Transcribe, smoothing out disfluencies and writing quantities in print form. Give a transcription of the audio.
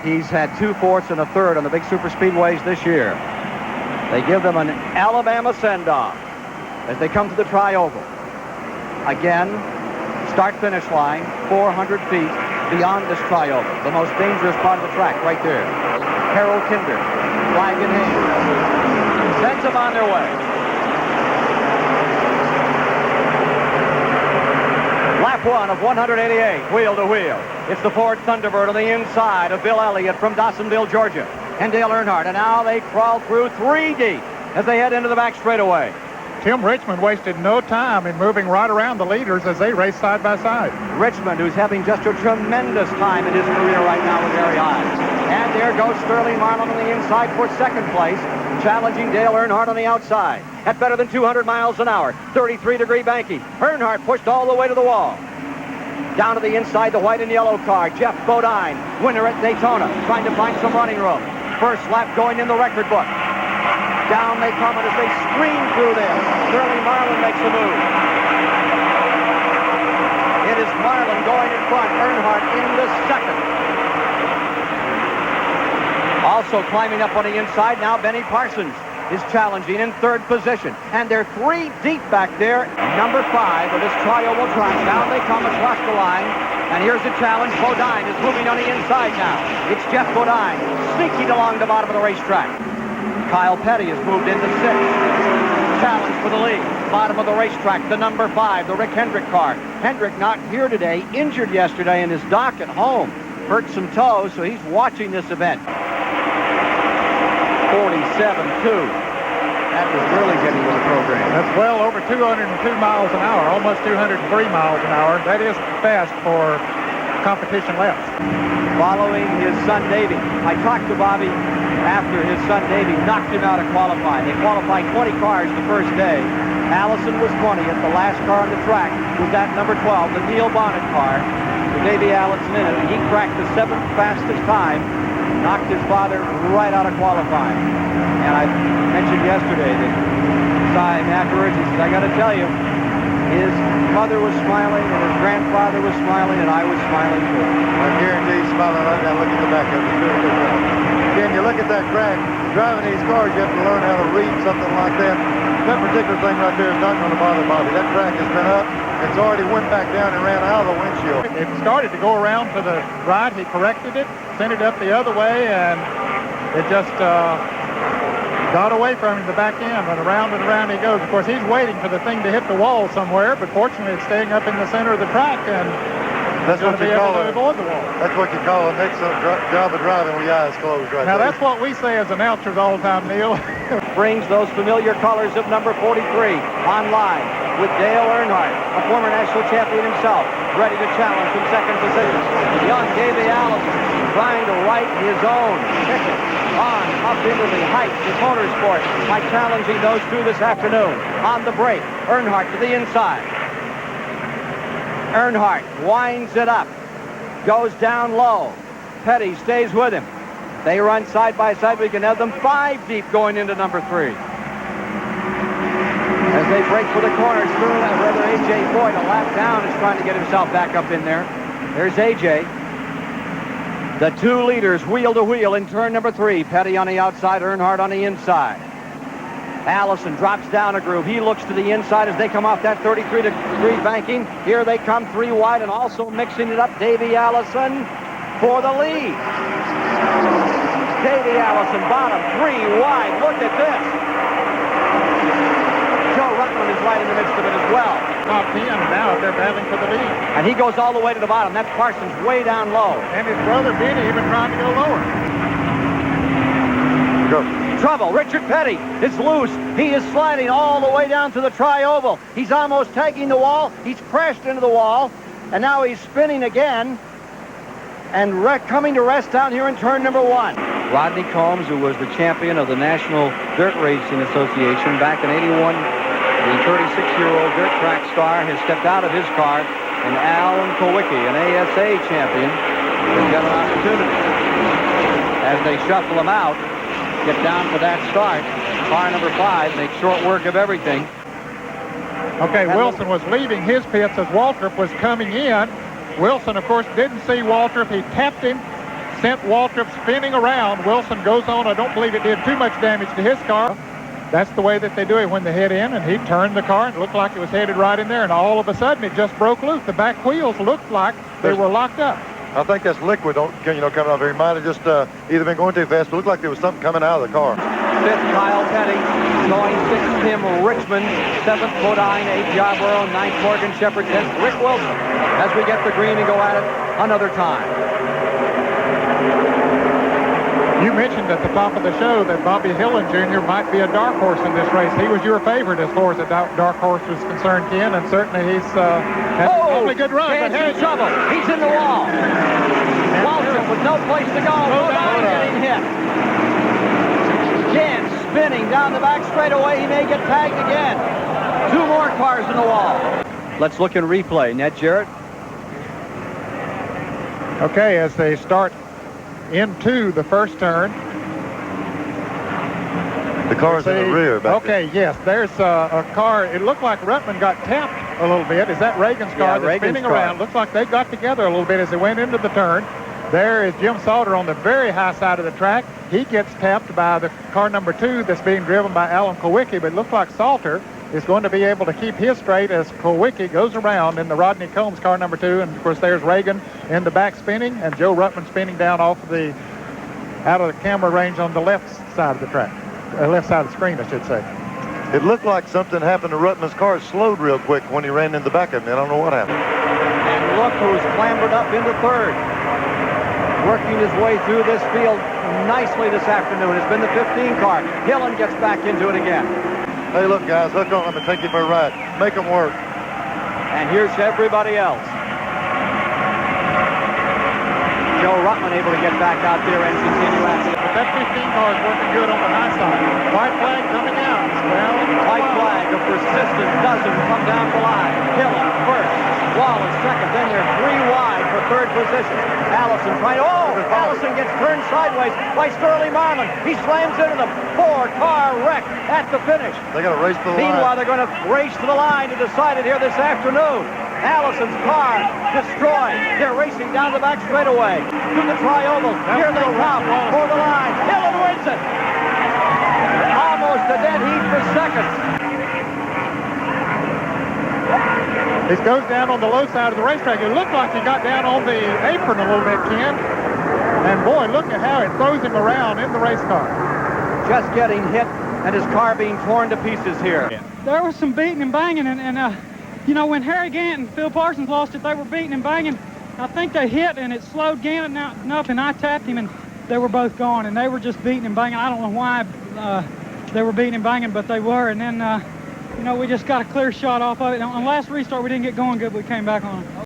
He's had 2 fourths and a third on the big super speedways this year. They give them an Alabama send-off as they come to the tri-oval. Again, start-finish line, 400 feet beyond this tri-oval, the most dangerous part of the track right there. Harold Kinder, flag in hand, sends them on their way. Lap 1 of 188, wheel to wheel. It's the Ford Thunderbird on the inside of Bill Elliott from Dawsonville, Georgia, and Dale Earnhardt. And now they crawl through 3 deep as they head into the back straightaway. Tim Richmond wasted no time in moving right around the leaders as they race side by side. Richmond, who's having just a tremendous time in his career right now with Harry Hines. And there goes Sterling Marlin on the inside for second place, challenging Dale Earnhardt on the outside. At better than 200 miles an hour, 33-degree banking. Earnhardt pushed all the way to the wall. Down to the inside, the white and yellow car, Jeff Bodine, winner at Daytona, trying to find some running room. First lap going in the record book. Down they come, and as they scream through there, Sterling Marlin makes a move. It is Marlin going in front, Earnhardt in the second. Also climbing up on the inside, now Benny Parsons is challenging in third position. And they're 3 deep back there. Number 5 of this tri-oval track. Down they come across the line. And here's the challenge. Bodine is moving on the inside now. It's Jeff Bodine sneaking along the bottom of the racetrack. Kyle Petty has moved into 6th. Challenge for the lead. Bottom of the racetrack, the number 5, the Rick Hendrick car. Hendrick not here today, injured yesterday in his dock at home. Hurt some toes, so he's watching this event. 47-2. That is really getting to the program. That's well over 202 miles an hour, almost 203 miles an hour. That is fast for competition laps. Following his son Davey. I talked to Bobby after his son Davey knocked him out of qualifying. They qualified 20 cars the first day. Allison was 20th. The last car on the track was that number 12, the Neil Bonnet car, with Davey Allison in it. And he cracked the 7th fastest time, knocked his father right out of qualifying. And I mentioned yesterday that Cy afterwards, he said, I got to tell you, his mother was smiling and his grandfather was smiling and I was smiling too. I guarantee he's smiling right now. Look at the back of it. Again, you look at that track, driving these cars, you have to learn how to read something like that. That particular thing right there is not going to bother Bobby. That track has been up. It's already went back down and ran out of the windshield. It started to go around to the right. He corrected it, sent it up the other way, and it just got away from him the back end, and around he goes. Of course, he's waiting for the thing to hit the wall somewhere, but fortunately it's staying up in the center of the track, and that's what you call it. Avoid the wall. That's what you call an excellent job of driving with your eyes closed right now, there. that's what we say as announcers all the time, Neil. Brings those familiar colors of number 43 online with Dale Earnhardt, a former national champion himself, ready to challenge from second position. Young Davey Allison trying to write his own ticket on up into the heights of motorsport by challenging those two this afternoon. On the break, Earnhardt to the inside. Earnhardt winds it up, goes down low. Petty stays with him. They run side by side. We can have them 5 deep going into number 3. As they break for the corner, rather A.J. Boyd, a lap down, is trying to get himself back up in there. There's A.J. The 2 leaders wheel to wheel in turn number 3. Petty on the outside, Earnhardt on the inside. Allison drops down a groove. He looks to the inside as they come off that 33-degree banking. Here they come 3 wide, and also mixing it up, Davey Allison for the lead. Davey Allison, bottom, 3 wide. Look at this. Joe Rutland is right in the midst of it as well. Top 10 now, they're battling for the lead. And he goes all the way to the bottom. That's Parsons way down low. And his brother Benny even trying to go lower. Go. Trouble. Richard Petty is loose. He is sliding all the way down to the tri-oval. He's almost tagging the wall. He's crashed into the wall. And now he's spinning again and coming to rest down here in turn number 1. Rodney Combs, who was the champion of the National Dirt Racing Association back in '81, the 36-year-old dirt track star, has stepped out of his car, and Alan Kowicki, an ASA champion, has got an opportunity. As they shuffle him out, get down for that start. Car number 5 makes short work of everything. Okay, Wilson was leaving his pits as Waltrip was coming in. Wilson, of course, didn't see Waltrip. He tapped him, sent Waltrip spinning around. Wilson goes on. I don't believe it did too much damage to his car. That's the way that they do it when they head in, and he turned the car and it looked like it was headed right in there, and all of a sudden it just broke loose. The back wheels looked like they were locked up. I think that's liquid, coming off here. He might have just either been going too fast, but it looked like there was something coming out of the car. Fifth, Kyle Petty. Going sixth, Tim Richmond. Seventh, Bodine. Eighth, Yarborough. Ninth, Morgan Shepherd. 10th, Rick Wilson. As we get the green and go at it another time. You mentioned at the top of the show that Bobby Hillen Jr. might be a dark horse in this race. He was your favorite as far as a dark horse was concerned, Ken, and certainly he's had a awfully good run. But in trouble. He's in the wall. Waltrip with no place to go. Bodine getting hit. Again, spinning down the back straightaway. He may get tagged again. Two more cars in the wall. Let's look in replay. Ned Jarrett. Okay, as they start into the first turn. The car's in the rear back there. Yes, there's a car. It looked like Ruttman got tapped a little bit. Is that Reagan's car that's spinning around? Looks like they got together a little bit as they went into the turn. There is Jim Salter on the very high side of the track. He gets tapped by the car number 2 that's being driven by Alan Kowicki, but it looks like Salter is going to be able to keep his straight as Kowicki goes around in the Rodney Combs car number 2. And of course there's Reagan in the back spinning, and Joe Ruttman spinning down off of out of the camera range on the left side of the track. Left side of the screen, I should say. It looked like something happened to Ruttman's car. It slowed real quick when he ran in the back of me. I don't know what happened. And look who's clambered up into third. Working his way through this field nicely this afternoon. It's been the 15 car. Hillen gets back into it again. Hey, look, guys, hook on them and take you for a ride. Make them work. And here's everybody else. Joe Ruttman able to get back out there and continue after it. But that 15 car is working good on the high side. White flag coming out. Well, white flag, a persistent doesn't come down the line. Hillen first, Wallace second, then they're 3 wide for third position. Allison trying, Allison gets turned sideways by Sterling Marlin. He slams into them. 4-car wreck at the finish. They got to race to the line. Meanwhile, they're going to race to the line to decide it here this afternoon. Allison's car destroyed. They're racing down the back straightaway to the tri-oval. Here they come for the line. Hillen wins it. Almost a dead heat for second. He goes down on the low side of the racetrack. It looked like he got down on the apron a little bit, Ken. And boy, look at how it throws him around in the race car. Just getting hit and his car being torn to pieces here. There was some beating and banging, and you know, when Harry Gant and Phil Parsons lost it, they were beating and banging. I think they hit, and it slowed Gant enough, and I tapped him, and they were both gone, and they were just beating and banging. I don't know why they were beating and banging, but they were. And then, you know, we just got a clear shot off of it. On the last restart, we didn't get going good, but we came back on it.